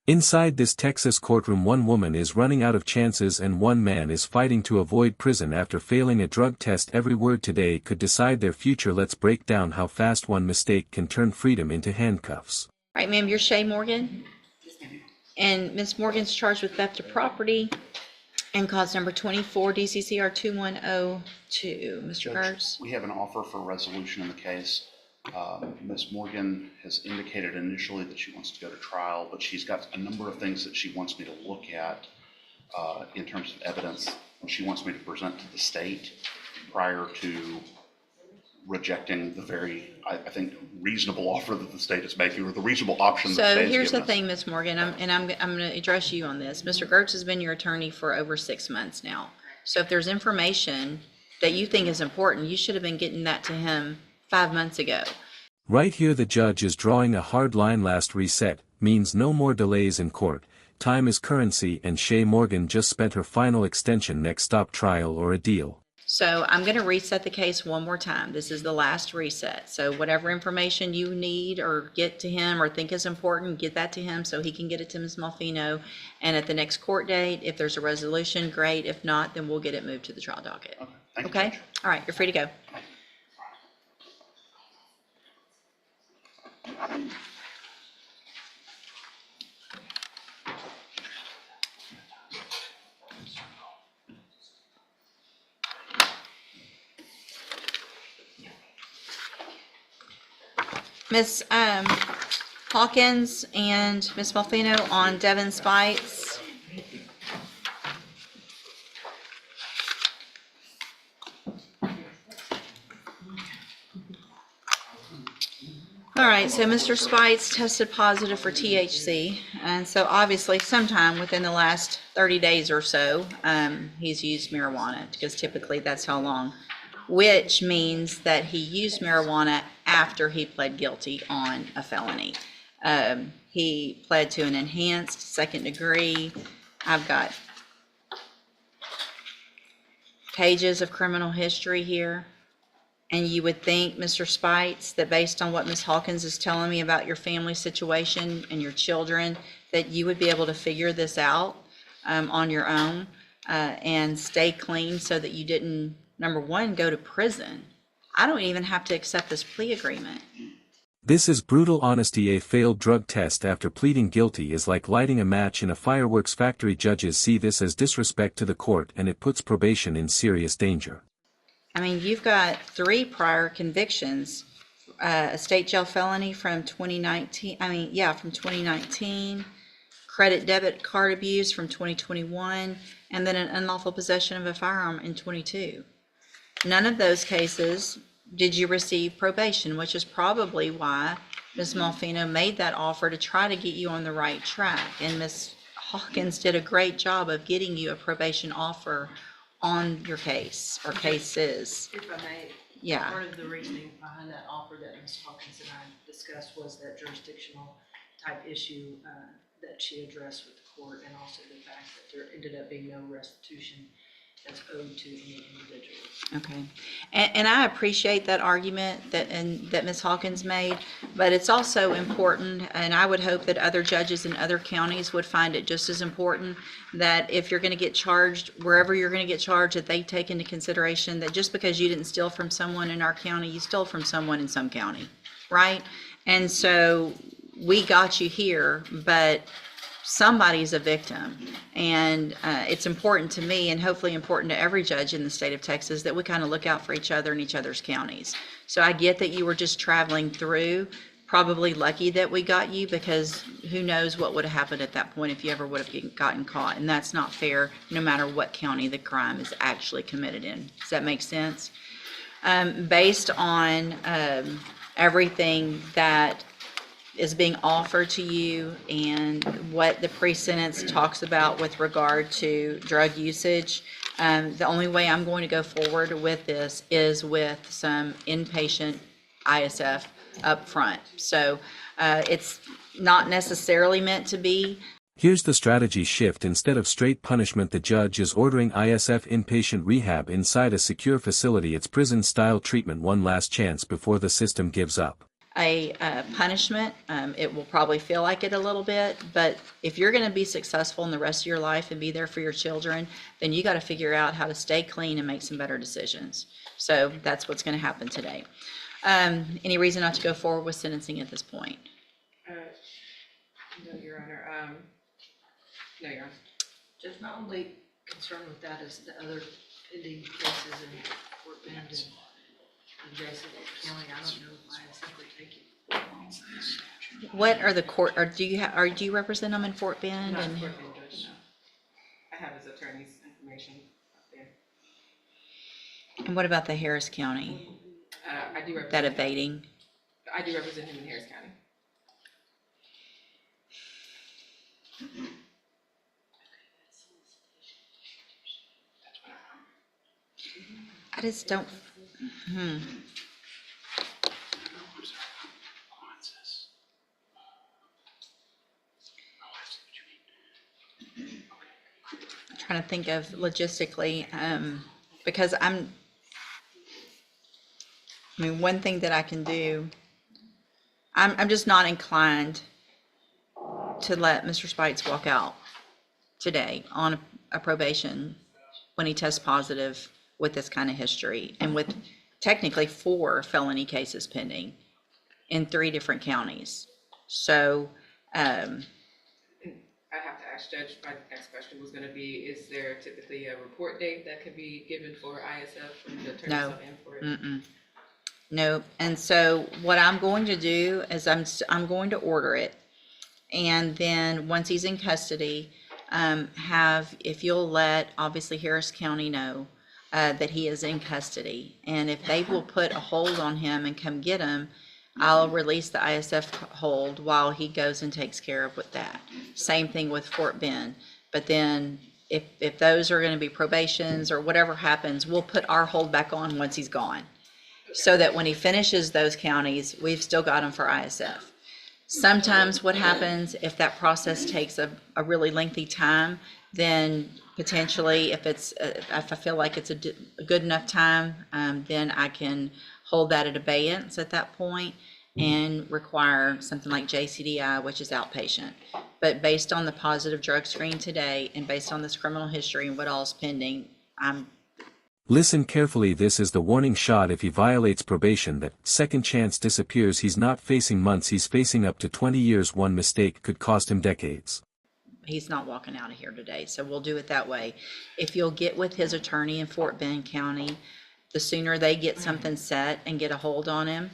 Inside this Texas courtroom, one woman is running out of chances and one man is fighting to avoid prison after failing a drug test. Every word today could decide their future. Let's break down how fast one mistake can turn freedom into handcuffs. All right, ma'am, you're Shay Morgan? And Ms. Morgan's charged with theft of property and cause number 24 DCCR 2102. Mr. Kurtz? We have an offer for resolution in the case. Ms. Morgan has indicated initially that she wants to go to trial, but she's got a number of things that she wants me to look at in terms of evidence. She wants me to present to the state prior to rejecting the very, I think, reasonable offer that the state is making, or the reasonable option that the state is giving us. So here's the thing, Ms. Morgan, I'm going to address you on this. Mr. Gertz has been your attorney for over 6 months now. So if there's information that you think is important, you should have been getting that to him 5 months ago. Right here the judge is drawing a hard line. Last reset means no more delays in court. Time is currency, and Shay Morgan just spent her final extension. Next stop, trial or a deal. So I'm going to reset the case one more time. This is the last reset. So whatever information you need or get to him or think is important, get that to him so he can get it to Ms. Malfino. And at the next court date, if there's a resolution, great. If not, then we'll get it moved to the trial docket. Okay. Thank you, Okay? Judge. All right, you're free to go. Ms. Hawkins and Ms. Malfino on Devon's fights. All right, so Mr. Spites tested positive for THC, and so obviously sometime within the last 30 days or so, he's used marijuana, because typically that's how long, which means that he used marijuana after he pled guilty on a felony. He pled to an enhanced second degree. I've got pages of criminal history here. And you would think, Mr. Spites, that based on what Ms. Hawkins is telling me about your family situation and your children, that you would be able to figure this out on your own and stay clean so that you didn't, number one, go to prison. I don't even have to accept this plea agreement. This is brutal honesty. A failed drug test after pleading guilty is like lighting a match in a fireworks factory. Judges see this as disrespect to the court, and it puts probation in serious danger. I mean, you've got 3 prior convictions, a state jail felony from 2019, from 2019, credit debit card abuse from 2021, and then an unlawful possession of a firearm in 22. None of those cases did you receive probation, which is probably why Ms. Malfino made that offer to try to get you on the right track. And Ms. Hawkins did a great job of getting you a probation offer on your case or cases. If I may, Yeah. part of the reasoning behind that offer that Ms. Hawkins and I discussed was that jurisdictional type issue that she addressed with the court, and also the fact that there ended up being no restitution that's owed to any individual. Okay, and I appreciate that argument that Ms. Hawkins made, but it's also important, and I would hope that other judges in other counties would find it just as important, that if you're going to get charged, wherever you're going to get charged, that they take into consideration that just because you didn't steal from someone in our county, you stole from someone in some county, right? And so we got you here, but somebody's a victim, and it's important to me, and hopefully important to every judge in the state of Texas, that we kind of look out for each other in each other's counties. So I get that you were just traveling through, probably lucky that we got you, because who knows what would have happened at that point if you ever would have gotten caught, and that's not fair no matter what county the crime is actually committed in. Does that make sense? Based on everything that is being offered to you and what the pre-sentence talks about with regard to drug usage, the only way I'm going to go forward with this is with some inpatient ISF up front. So it's not necessarily meant to be. Here's the strategy shift. Instead of straight punishment, the judge is ordering ISF inpatient rehab inside a secure facility. It's prison-style treatment, one last chance before the system gives up. a punishment. It will probably feel like it a little bit, but if you're going to be successful in the rest of your life and be there for your children, then you got to figure out how to stay clean and make some better decisions. So that's what's going to happen today. Any reason not to go forward with sentencing at this point? No, Your Honor. No, Your Honor. Just my only concern with that is the other pending cases in Fort Bend and Jason County. I don't know if ISF would take it. What are the court, or do you represent them in Fort Bend? Not And Fort Bend, Judge, no. I have his attorney's information up there. and what about the Harris County, I do represent that him. evading? I do represent him in Harris County. I just don't, I'm trying to think of logistically, because I mean, one thing that I can do, I'm just not inclined to let Mr. Spites walk out today on a probation when he tests positive with this kind of history and with technically 4 felony cases pending in 3 different counties. So, I have to ask Judge, my next question was gonna be, is there typically a report date that could be given for ISF when the attorneys No. come in for it? no. And so what I'm going to do is I'm going to order it. And then once he's in custody, if you'll let obviously Harris County know that he is in custody. And if they will put a hold on him and come get him, I'll release the ISF hold while he goes and takes care of with that. Same thing with Fort Bend. But then if those are going to be probations or whatever happens, we'll put our hold back on once he's gone. So that when he finishes those counties, we've still got him for ISF. Sometimes what happens if that process takes a really lengthy time, then potentially if I feel like it's a good enough time, then I can hold that at abeyance at that point and require something like JCDI, which is outpatient. But based on the positive drug screen today and based on this criminal history and what all's pending, Listen carefully, this is the warning shot if he violates probation. That second chance disappears. He's not facing months, he's facing up to 20 years. One mistake could cost him decades. he's not walking out of here today, so we'll do it that way. If you'll get with his attorney in Fort Bend County, the sooner they get something set and get a hold on him,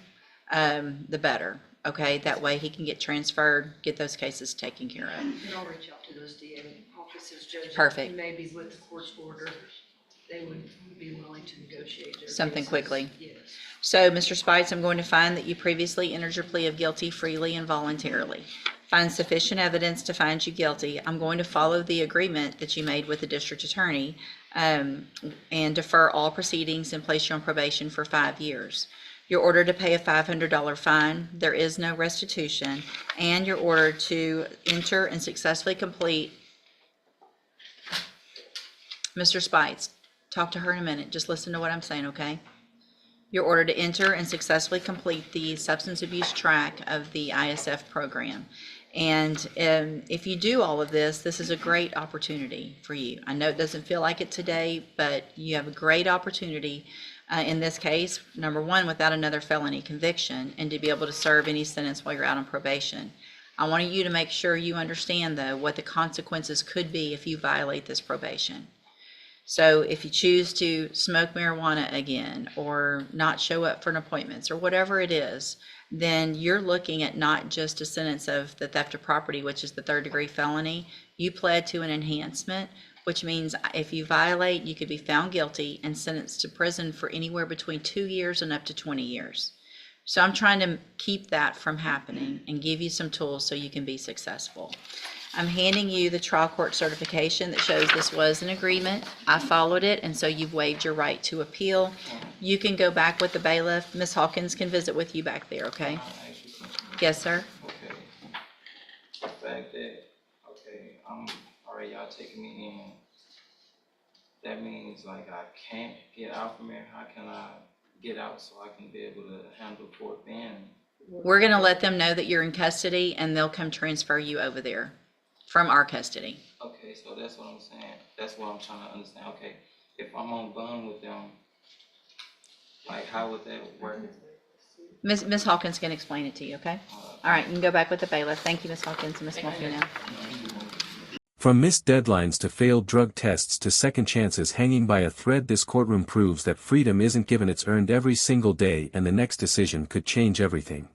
the better. Okay, that way he can get transferred, get those cases taken care of. And I'll reach out to those DA offices, Judge. Perfect. Maybe with the court's order, they would be willing to negotiate their Something cases. quickly. Yes. So, Mr. Spites, I'm going to find that you previously entered your plea of guilty freely and voluntarily. Find sufficient evidence to find you guilty. I'm going to follow the agreement that you made with the district attorney, and defer all proceedings and place you on probation for 5 years. You're ordered to pay a $500 fine. There is no restitution, and you're ordered to enter and successfully complete. Mr. Spites, talk to her in a minute. Just listen to what I'm saying, okay? You're ordered to enter and successfully complete the substance abuse track of the ISF program. And if you do all of this, this is a great opportunity for you. I know it doesn't feel like it today, but you have a great opportunity in this case, number one, without another felony conviction, and to be able to serve any sentence while you're out on probation. I want you to make sure you understand, though, what the consequences could be if you violate this probation. So if you choose to smoke marijuana again, or not show up for an appointments, or whatever it is, then you're looking at not just a sentence of the theft of property, which is the 3rd-degree felony. You pled to an enhancement, which means if you violate, you could be found guilty and sentenced to prison for anywhere between 2 years and up to 20 years. So I'm trying to keep that from happening and give you some tools so you can be successful. I'm handing you the trial court certification that shows this was an agreement. I followed it, and so you've waived your right to appeal. You can go back with the bailiff. Ms. Hawkins can visit with you back there, okay? Yes, sir? Okay. The fact that, all right, y'all taking me in. That means like I can't get out from here. How can I get out so I can be able to handle Fort Bend? We're gonna let them know that you're in custody and they'll come transfer you over there from our custody. Okay, so that's what I'm saying. That's what I'm trying to understand. Okay, if I'm on bond with them, like how would that work? Ms. Hawkins can explain it to you, okay? All right, you can go back with the bailiff. Thank you, Ms. Hawkins and Ms. Mulfino. From missed deadlines to failed drug tests to second chances hanging by a thread, this courtroom proves that freedom isn't given, it's earned every single day, and the next decision could change everything.